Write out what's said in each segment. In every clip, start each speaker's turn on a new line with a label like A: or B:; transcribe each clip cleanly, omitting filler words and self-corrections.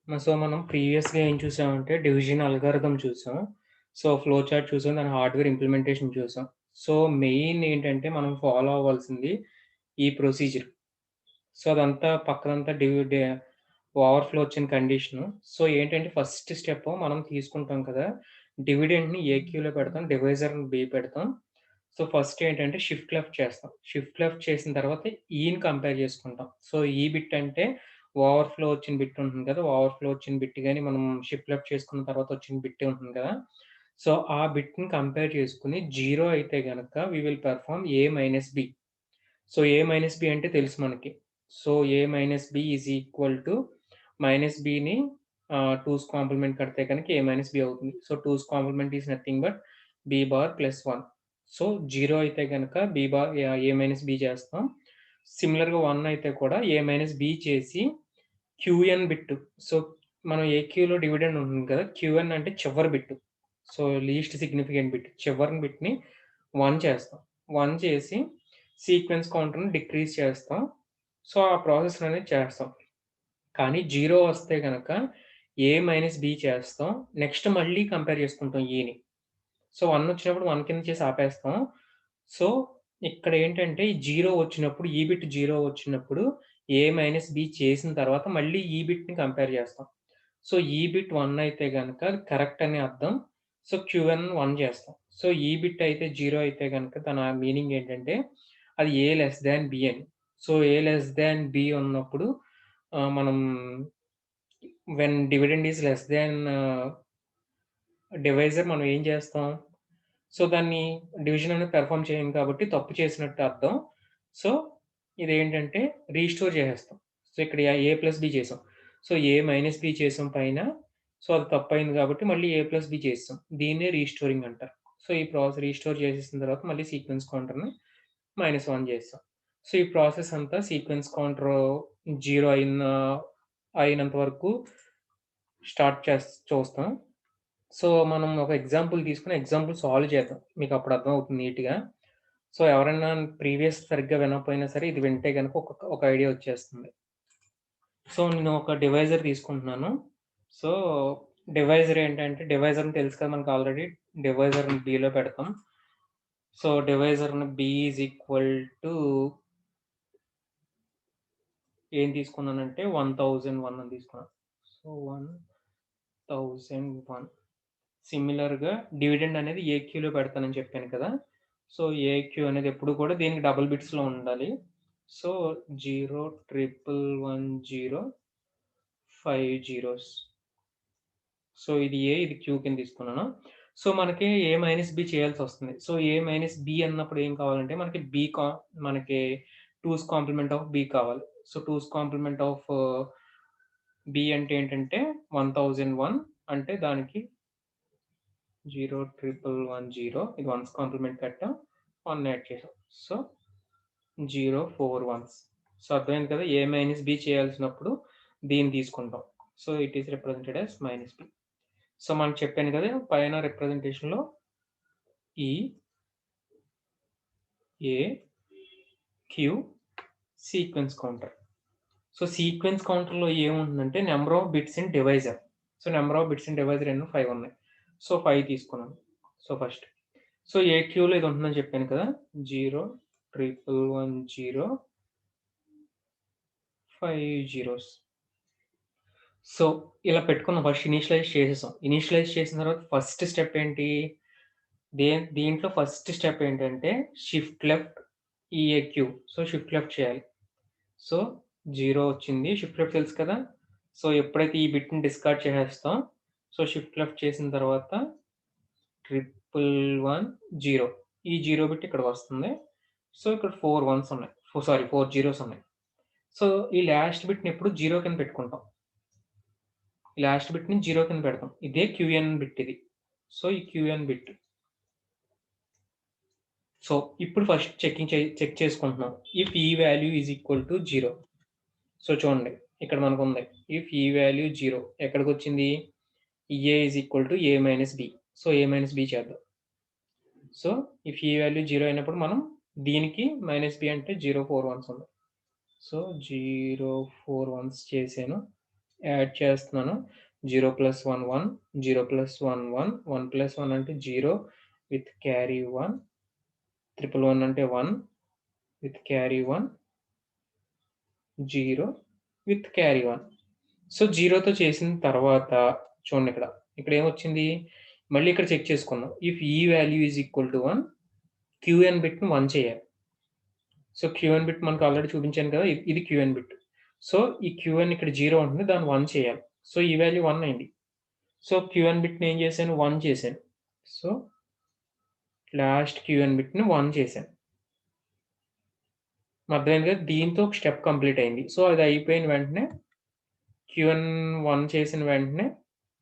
A: So, మనం ప్రీవియస్‌గా ఏం చూసామంటే డివిజన్ అల్గారిథమ్ చూసాం. సో, ఫ్లో చార్ట్ చూసాం. దాని హార్డ్‌వేర్ ఇంప్లిమెంటేషన్ చూసాం. సో, మెయిన్ ఏంటంటే మనం ఫాలో అవ్వాల్సింది ఈ ప్రొసీజర్. సో, అదంతా పక్కనంతా ఓవర్‌ఫ్లో వచ్చిన కండిషను. సో, ఏంటంటే ఫస్ట్ స్టెప్ మనం తీసుకుంటాం కదా! డివిడెండ్‌ని ఏ క్యూలో పెడతాం. డివైజర్‌ని బి పెడతాం. సో, ఫస్ట్ ఏంటంటే షిఫ్ట్ లెఫ్ట్ చేస్తాం. షిఫ్ట్ లెఫ్ట్ చేసిన తర్వాత ఈని కంపేర్ చేసుకుంటాం. సో, ఈ బిట్ అంటే ఓవర్‌ఫ్లో వచ్చిన బిట్ ఉంటుంది కదా! ఓవర్‌ఫ్లో వచ్చిన బిట్ గాని మనం షిఫ్ట్ లెఫ్ట్ చేసుకున్న తర్వాత వచ్చిన బిట్ ఉంటుంది కదా! సో, ఆ బిట్‌ని కంపేర్ చేసుకొని 0 అయితే గనక we will perform A minus B. So, A minus B అంటే తెలుసు మనకి. So, A minus B is equal to minus బిని 2's కాంప్లిమెంట్ కడితే గనుక ఏ మైనస్ బి అవుతుంది. So, 2's complement is nothing but B bar plus 1. So, 0 అయితే గనక ఏ minus B చేస్తాం. సిమిలర్‌గా 1 అయితే కూడా ఏ మైనస్ బి చేసి క్యూఎన్ బిట్. సో, మనం ఏ క్యూలో డివిడెండ్ ఉంటుంది కదా! క్యూఎన్ అంటే చివరి bit. So, least significant bit. చివరి బిట్‌ని 1 చేస్తాం. 1 చేసి సీక్వెన్స్ కౌంటర్‌ని డిక్రీజ్ చేస్తాం. సో, ఆ ప్రాసెస్ అనేది చేస్తాం. కానీ 0 వస్తే గనక ఏ మైనస్ బి చేస్తాం. నెక్స్ట్ మళ్ళీ కంపేర్ చేసుకుంటాం ఈని. సో, 1 వచ్చినప్పుడు 1 కింద చేసి ఆపేస్తాం. సో, ఇక్కడేంటంటే ఈ 0 వచ్చినప్పుడు ఈ బిట్ 0 వచ్చినప్పుడు ఏ మైనస్ బి చేసిన తర్వాత మళ్ళీ ఈ బిట్‌ని కంపేర్ చేస్తాం. సో, ఈ బిట్ 1 అయితే గనక అది కరెక్ట్ అని అర్థం. సో, క్యూఎన్ 1 చేస్తాం. సో, ఈ బిట్ అయితే 0 అయితే గనక దాని మీనింగ్ ఏంటంటే అది ఏ లెస్ థాన్ బి అని. సో, ఏ లెస్ థాన్ బి ఉన్నప్పుడు మనం when dividend is less than divisor మనం ఏం చేస్తాం? సో, దాన్ని డివిజన్ అనేది పెర్ఫార్మ్ చేయం కాబట్టి తప్పు చేసినట్టు అర్థం. సో, ఇదేంటంటే రీస్టోర్ చేసేస్తాం. సో, ఇక్కడ ఏ ప్లస్ బి చేసాం. సో, ఏ మైనస్ బి చేసాం పైన. సో, అది తప్పయింది కాబట్టి మళ్ళీ ఏ ప్లస్ బి చేసేసాం. దీన్నే రీస్టోరింగ్ అంటారు. సో, ఈ ప్రాసెస్ రీస్టోర్ చేసేసిన తర్వాత మళ్ళీ సీక్వెన్స్ కౌంటర్‌ని -1 చేసాం. సో, ఈ ప్రాసెస్ అంతా సీక్వెన్స్ కౌంటర్ 0 అయినంత వరకు చూస్తాం. సో, మనం ఒక ఎగ్జాంపుల్ తీసుకొని ఎగ్జాంపుల్ సాల్వ్ చేద్దాం. మీకప్పుడు అర్థమవుతుంది నీట్‌గా. సో, ఎవరైనా ప్రీవియస్ సరిగ్గా వినకపోయినా సరే ఇది వింటే గనుక ఒక ఐడియా వచ్చేస్తుంది. సో, నేను ఒక డివైజర్ తీసుకుంటున్నాను. సో, డివైజర్ ఏంటంటే డివైజర్‌ని తెలుసు కదా! మనకు ఆల్రెడీ డివైజర్‌ని బిలో పెడతాం. సో, డివైజర్‌ని బి ఈజ్ ఈక్వల్ టు ఏం తీసుకున్నానంటే 1001 అని తీసుకున్నాను. సో, 1001 సిమిలర్‌గా డివిడెండ్ అనేది ఏక్యూలో పెడతానని చెప్పాను కదా! సో, ఏక్యూ అనేది ఎప్పుడు కూడా దీనికి డబుల్ బిట్స్‌లో ఉండాలి. So, 0, 1110, 5 zeros. సో, ఇది ఏ, ఇది క్యూ కింద తీసుకున్నాను. సో, మనకి ఏ మైనస్ బి చేయాల్సొస్తుంది. సో, ఏ మైనస్ బి అన్నప్పుడు ఏం కావాలంటే మనకి మనకి 2's కాంప్లిమెంట్ ఆఫ్ బి కావాలి. So, 2's complement of B అంటే ఏంటంటే 1001 అంటే దానికి 0, 1110 ఇది 1's కాంప్లిమెంట్ కట్టాం. 1 యాడ్ చేసాం. So, 0, 4 once. సో, అర్థమైంది కదా! ఏ మైనస్ బి చేయాల్సినప్పుడు దీన్ని తీసుకుంటాం. So, it is represented as minus B. So, మనం చెప్పాను కదా! పైన రిప్రజెంటేషన్‌లో E, A, Q, sequence counter. So, sequence కౌంటర్‌లో ఏముంటుందంటే number of bits in divisor. So, number of bits in divisor ఎన్నో 5 ఉన్నాయి. సో, 5 తీసుకున్నాను. So, first. సో, ఏ క్యూలో ఇది ఉంటుందని చెప్పాను కదా! 0, 1110, 5 జీరోస్. సో, ఇలా పెట్టుకున్నాం. ఫస్ట్ ఇనీషియలైజ్ చేసేసాం. ఇనీషియలైజ్ చేసిన తర్వాత ఫస్ట్ స్టెప్ ఏంటి? దీంట్లో ఫస్ట్ స్టెప్ ఏంటంటే shift left EAQ. So, shift left చేయాలి. సో, 0 వచ్చింది. షిఫ్ట్ లెఫ్ట్ తెలుసు కదా! సో, ఎప్పుడైతే ఈ బిట్‌ని డిస్కార్డ్ చేసేస్తాం. సో, షిఫ్ట్ లెఫ్ట్ చేసిన తర్వాత 1110 ఈ 0 బిట్ ఇక్కడికొస్తుంది. సో, ఇక్కడ 4 వన్స్ ఉన్నాయి. సారీ 4 జీరోస్ ఉన్నాయి. సో, ఈ లాస్ట్ బిట్‌ని ఎప్పుడు 0 కింద పెట్టుకుంటాం. ఈ లాస్ట్ బిట్‌ని 0 కింద పెడతాం. ఇదే క్యూఎన్ బిట్ ఇది. సో, ఈ క్యూఎన్ బిట్. సో, ఇప్పుడు ఫస్ట్ చెక్ చేసుకుంటున్నాం. If E value is equal to 0. So, చూడండి ఇక్కడ మనకుంది. ఇఫ్ ఈ వాల్యూ 0 ఎక్కడికొచ్చింది? A is equal to A minus B. So, A minus B చేద్దాం. సో, ఇఫ్ ఈ వాల్యూ 0 అయినప్పుడు మనం దీనికి మైనస్ బి అంటే 0, 4 వన్స్ ఉంది. సో, 0, 4 వన్స్ చేశాను. యాడ్ చేస్తున్నాను. 0 + 1 1, 0 + 1 1, 1 + 1 అంటే 0 విత్ క్యారీ 1, 111 అంటే 1 with carry 1, 0 with carry 1. So, 0తో చేసిన తర్వాత చూడండి ఇక్కడ. ఇక్కడేమొచ్చింది? మళ్ళీ ఇక్కడ చెక్ చేసుకుందాం. If E value is equal to 1, QN బిట్‌ని 1 చేయాలి. సో, క్యూఎన్ బిట్ మనకు ఆల్రెడీ చూపించాను కదా! ఇది క్యూఎన్ బిట్. సో, ఈ క్యూఎన్ ఇక్కడ 0 ఉంటుంది. దాన్ని 1 చేయాలి. సో, ఈ వాల్యూ 1 అయింది. సో, క్యూఎన్ బిట్‌ని ఏం చేశాను? 1 చేశాను. సో, లాస్ట్ క్యూఎన్ బిట్‌ని 1 చేశాను. అర్థమైంది కదా! దీంతో ఒక స్టెప్ కంప్లీట్ అయింది. సో, అది అయిపోయిన వెంటనే క్యూఎన్ 1 చేసిన వెంటనే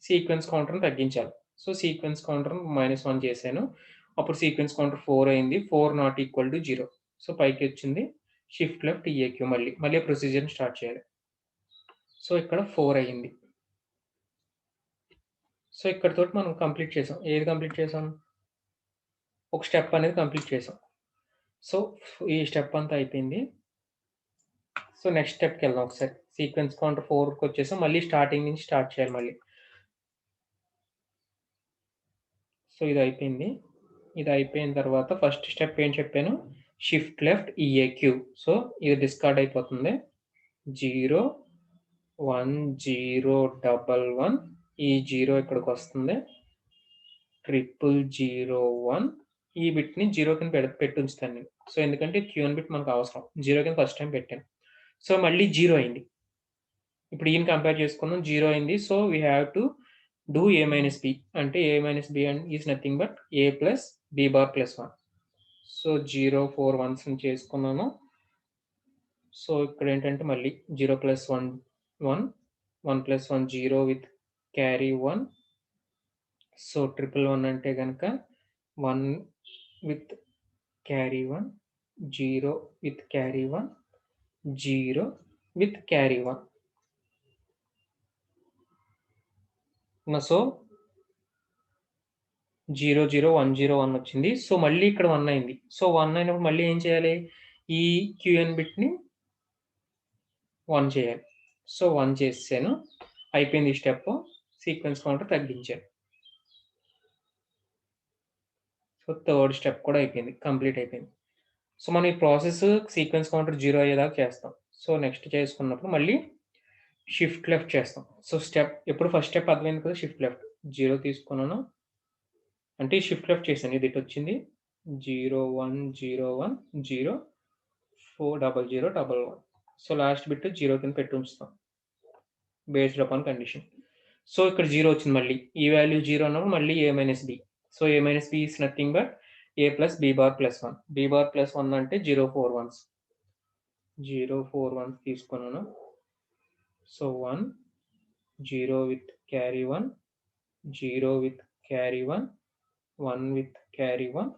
A: సీక్వెన్స్ కౌంటర్‌ని తగ్గించాలి. సో, సీక్వెన్స్ కౌంటర్‌ని -1 చేశాను. అప్పుడు సీక్వెన్స్ కౌంటర్ 4 అయింది. 4 నాట్ ఈక్వల్ టు 0. సో, పైకొచ్చింది. షిఫ్ట్ లెఫ్ట్ ఈఏక్యూ మళ్ళీ ప్రొసీజర్‌ని స్టార్ట్ చేయాలి. సో, ఇక్కడ 4 అయింది. సో, ఇక్కడితోటి మనం కంప్లీట్ చేసాం. ఏది కంప్లీట్ చేసాం? ఒక స్టెప్ అనేది కంప్లీట్ చేసాం. సో, ఈ స్టెప్ అంతా అయిపోయింది. సో, నెక్స్ట్ స్టెప్‌కెళ్దాం ఒకసారి. సీక్వెన్స్ కౌంటర్ 4కొచ్చేసాం. మళ్ళీ స్టార్టింగ్ నుంచి స్టార్ట్ చేయాలి మళ్ళీ. సో, ఇదయిపోయింది. ఇదయిపోయిన తర్వాత ఫస్ట్ స్టెప్ ఏం చెప్పాను? Shift left EAQ. సో, ఇది డిస్కార్డ్ అయిపోతుంది. 0, 1, 0, 1, 1 ఈ 0 ఇక్కడికొస్తుంది. 0001 ఈ బిట్‌ని 0 కింద పెట్టుంచుతాను నేను. సో, ఎందుకంటే క్యూఎన్ బిట్ మనకు అవసరం. 0 కింద ఫస్ట్ టైమ్ పెట్టాను. సో, మళ్ళీ 0 అయింది. ఇప్పుడు ఈని కంపేర్ చేసుకుందాం. 0 అయింది. So, we have to do a - b అంటే a - b is nothing but a plus b bar plus 1. So, 0, 4 వన్స్‌ని చేసుకున్నాను. సో, ఇక్కడేంటంటే మళ్ళీ 0 + 1 1, 1 + 1 0 విత్ క్యారీ 1. సో, 111 అంటే గనక 1 with carry 1, 0 with carry 1, 0 with carry 1. So, 0, 0, 1, 0, 1 వచ్చింది. సో, మళ్ళీ ఇక్కడ 1 అయింది. సో, 1 అయినప్పుడు మళ్ళీ ఏం చేయాలి? ఈ క్యూఎన్ బిట్‌ని 1 చేయాలి. సో, 1 చేసేసాను. అయిపోయింది ఈ స్టెప్పు. సీక్వెన్స్ కౌంటర్ తగ్గించాను. సో, థర్డ్ స్టెప్ కూడా అయిపోయింది. కంప్లీట్ అయిపోయింది. సో, మనం ఈ ప్రాసెస్ సీక్వెన్స్ కౌంటర్ 0 అయ్యేదాకా చేస్తాం. సో, నెక్స్ట్ చేసుకున్నప్పుడు మళ్ళీ షిఫ్ట్ లెఫ్ట్ చేస్తాం. సో, ఎప్పుడు ఫస్ట్ స్టెప్ అర్థమైంది కదా! Shift left. 0 తీసుకున్నాను. అంటే షిఫ్ట్ లెఫ్ట్ చేశాను. ఇది ఇటొచ్చింది. 0, 1, 0, 1, 0, 4, 0, 0, 1, 1. సో, లాస్ట్ బిట్ 0 కింద పెట్టి ఉంచుతాం. Based upon condition. సో, ఇక్కడ 0 వచ్చింది మళ్ళీ. ఈ వాల్యూ 0 అన్నప్పుడు మళ్ళీ a - b. So, a - b is nothing but a plus b bar plus 1. b bar plus 1 అంటే 0, 4 వన్స్. 0, 4 వన్స్ తీసుకున్నాను. So, 1, 0 with carry 1, 0 with carry 1, 1 with carry 1,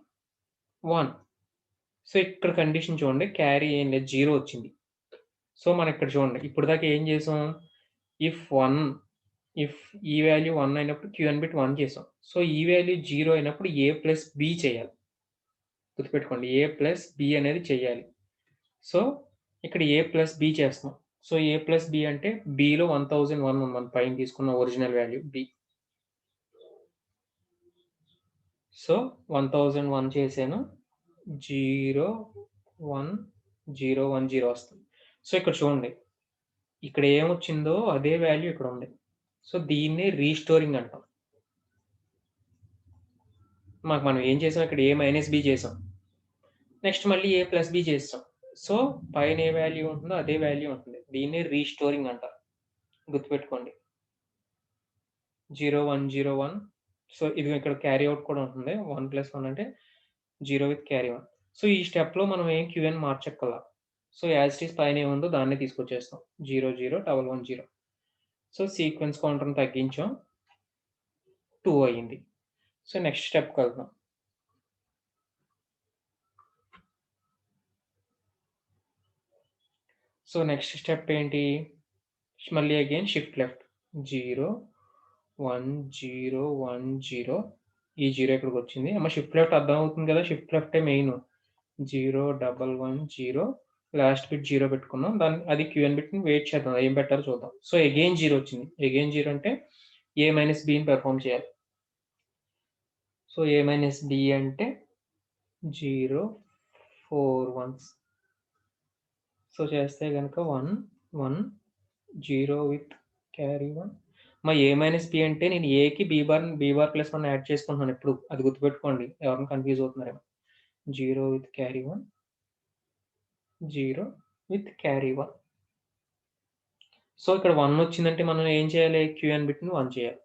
A: 1. So, ఇక్కడ condition చూడండి. క్యారీ ఏం లేదు 0 వచ్చింది. సో, మనం ఇక్కడ చూడండి. ఇప్పటిదాకా ఏం చేసాం? ఇఫ్ ఈ వాల్యూ 1 అయినప్పుడు క్యూఎన్ బిట్ 1 చేసాం. సో, ఈ వాల్యూ 0 అయినప్పుడు a ప్లస్ b చేయాలి. గుర్తుపెట్టుకోండి. a ప్లస్ b అనేది చేయాలి. సో, ఇక్కడ a ప్లస్ b చేస్తున్నాం. సో, a ప్లస్ b అంటే bలో 1001 ఉంది. మనం పైన తీసుకున్న ఒరిజినల్ వాల్యూ b. సో, 1001 చేశాను. 0, 1, 0, 1, 0 వస్తుంది. సో, ఇక్కడ చూడండి. ఇక్కడ ఏమొచ్చిందో అదే వాల్యూ ఇక్కడ ఉంది. సో, దీన్నే రీస్టోరింగ్ అంటాం. మనం ఏం చేసాం ఇక్కడ a - b చేసాం. నెక్స్ట్ మళ్ళీ a ప్లస్ b చేసాం. సో, పైన ఏ వాల్యూ ఉంటుందో అదే వాల్యూ ఉంటుంది. దీన్నే రీస్టోరింగ్ అంటారు. గుర్తుపెట్టుకోండి. 0, 1, 0, 1. సో, ఇదిగో ఇక్కడ క్యారీ ఔట్ కూడా ఉంటుంది. 1 + 1 అంటే 0 విత్ క్యారీ 1. సో, ఈ స్టెప్‌లో మనం ఏం క్యూఎన్ మార్చక్కర్లా. సో, యాజ్ ఇట్ ఈజ్ పైన ఏముందో దాన్నే తీసుకొచ్చేస్తాం. 0, 0, 1, 1, 0. సో, సీక్వెన్స్ కౌంటర్‌ని తగ్గించాం. 2 అయింది. సో, నెక్స్ట్ స్టెప్‌కెళ్దాం. సో, నెక్స్ట్ స్టెప్ ఏంటి? మళ్ళీ అగైన్ షిఫ్ట్ లెఫ్ట్. 0, 1, 0, 1, 0. ఈ 0 ఇక్కడికొచ్చింది. షిఫ్ట్ లెఫ్ట్ అర్థమవుతుంది కదా! షిఫ్ట్ లెఫ్టే మెయిను. 0, 1, 1, 0, లాస్ట్ బిట్ 0 పెట్టుకున్నాం. అది క్యూఎన్ బిట్‌ని వెయిట్ చేద్దాం. ఏం పెట్టాలో చూద్దాం. సో, అగైన్ 0 వచ్చింది. అగైన్ 0 అంటే ఏ మైనస్ బిని పెర్ఫార్మ్ చేయాలి. సో, ఏ మైనస్ బి అంటే 0, 4 వన్స్. సో, చేస్తే గనక 1, 1, 0 with carry 1. A minus B అంటే నేను ఏకి బి బార్ ప్లస్ 1 యాడ్ చేసుకుంటున్నాను ఎప్పుడు. అది గుర్తుపెట్టుకోండి. ఎవరైనా కన్‌ఫ్యూజ్ అవుతున్నారేమో. 0 with carry 1, 0 with carry 1. So, ఇక్కడ 1 వచ్చిందంటే మనం ఏం చేయాలి? క్యూఎన్ బిట్‌ని 1 చేయాలి.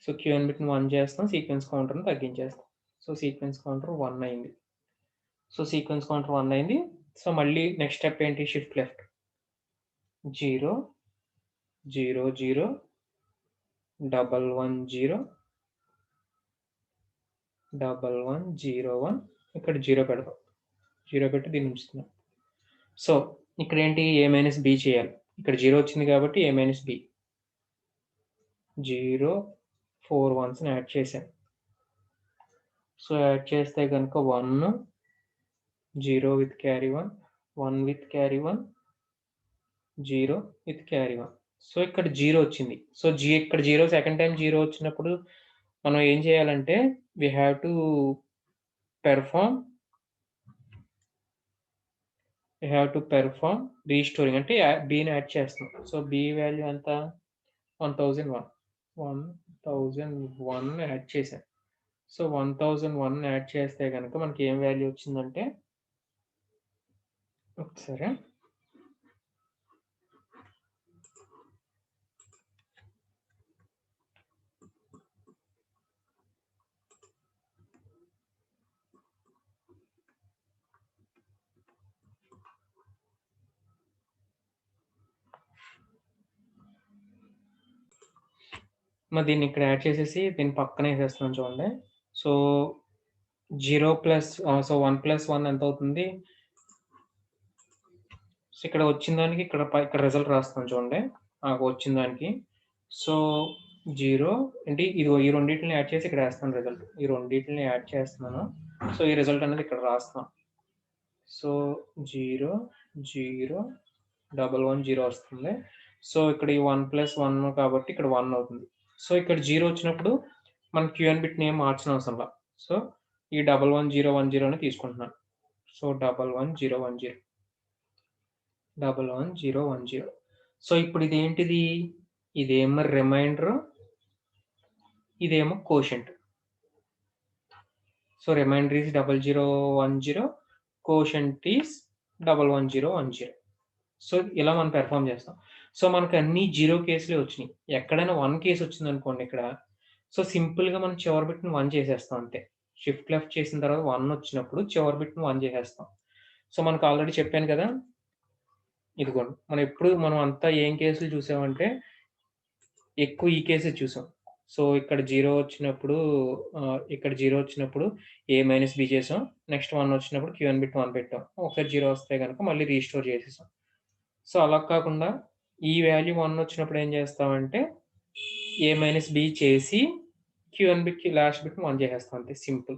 A: సో, క్యూఎన్ బిట్‌ని 1 చేస్తాం. సీక్వెన్స్ కౌంటర్‌ని తగ్గించేస్తాం. సో, సీక్వెన్స్ కౌంటర్ 1 అయింది. సో, సీక్వెన్స్ కౌంటర్ 1 అయింది. సో, మళ్ళీ నెక్స్ట్ స్టెప్ ఏంటి? Shift left. 0, 0, 0, 1, 1, 0, 1, 1, 0, 1. ఇక్కడ 0 పెడతాం. 0 పెట్టి దీన్ని ఉంచుతున్నాం. సో, ఇక్కడేంటి? ఏ మైనస్ బి చేయాలి. ఇక్కడ 0 వచ్చింది కాబట్టి ఏ మైనస్ బి. 0, 4 వన్స్‌ని యాడ్ చేశాను. సో, యాడ్ చేస్తే గనుక 1, 0 with carry 1, 1 with carry 1, 0 with carry 1. So, ఇక్కడ 0 వచ్చింది. సో, ఇక్కడ 0 సెకండ్ టైమ్ 0 వచ్చినప్పుడు మనం ఏం చేయాలంటే we have to perform restoring అంటే బిని యాడ్ చేస్తున్నాం. సో, బి వాల్యూ ఎంత? 1001. 1001 యాడ్ చేశాను. సో, 1001 యాడ్ చేస్తే గనక మనకి ఏం వాల్యూ వచ్చిందంటే ఒకసారి దీన్ని ఇక్కడ యాడ్ చేసేసి దీన్ని పక్కన ఏసేస్తున్నాను చూడండి. సో, 0 ప్లస్ 1 ప్లస్ 1 ఎంత అవుతుంది? సో, ఇక్కడ వచ్చిన దానికి ఇక్కడ రిజల్ట్ రాస్తున్నాను చూడండి. వచ్చిన దానికి. సో, 0 అంటే ఇదిగో ఈ రెండిటిని యాడ్ చేసి ఇక్కడ ఏస్తున్నాను రిజల్ట్. ఈ రెండిటిని యాడ్ చేస్తున్నాను. సో, ఈ రిజల్ట్ అనేది ఇక్కడ రాస్తున్నాం. సో, 0, 0, 1, 1, 0 వస్తుంది. సో, ఇక్కడ ఈ 1 ప్లస్ 1 కాబట్టి ఇక్కడ 1 అవుతుంది. సో, ఇక్కడ 0 వచ్చినప్పుడు మనం క్యూఎన్ బిట్‌ని ఏం మార్చనవసరంలా. సో, ఈ 1, 1, 0, 1, 0 తీసుకుంటున్నాను. సో, 1, 1, 0, 1, 0. 1, 1, 0, 1, 0. సో, ఇప్పుడు ఇదేంటిది? ఇదేమో రిమైండర్. ఇదేమో quotient. So, remainder is 00, 10. Quotient is 11, 0, 10. So, ఇలా మనం పెర్ఫార్మ్ చేస్తాం. సో, మనకు అన్ని 0 కేసులే వచ్చినాయి. ఎక్కడైనా 1 కేస్ వచ్చిందనుకోండి ఇక్కడ. సో, సింపుల్‌గా మనం చివరి బిట్‌ని 1 చేసేస్తాం అంతే. షిఫ్ట్ లెఫ్ట్ చేసిన తర్వాత 1 వచ్చినప్పుడు చివరి బిట్‌ని 1 చేసేస్తాం. సో, మనకు ఆల్రెడీ చెప్పాను కదా! ఇదిగోండి. మనం అంతా ఏం కేసులు చూసామంటే ఎక్కువ ఈ కేసే చూసాం. సో, ఇక్కడ 0 వచ్చినప్పుడు ఇక్కడ 0 వచ్చినప్పుడు ఏ మైనస్ బి చేసాం. నెక్స్ట్ 1 వచ్చినప్పుడు క్యూఎన్ బిట్ 1 పెట్టాం. ఒకసారి 0 వస్తే గనక మళ్ళీ రీస్టోర్ చేసేసాం. సో, అలా కాకుండా ఈ వాల్యూ 1 వచ్చినప్పుడు ఏం చేస్తామంటే ఏ మైనస్ బి చేసి క్యూఎన్ బిట్‌కి లాస్ట్ బిట్‌ని 1 చేసేస్తాం అంతే సింపుల్.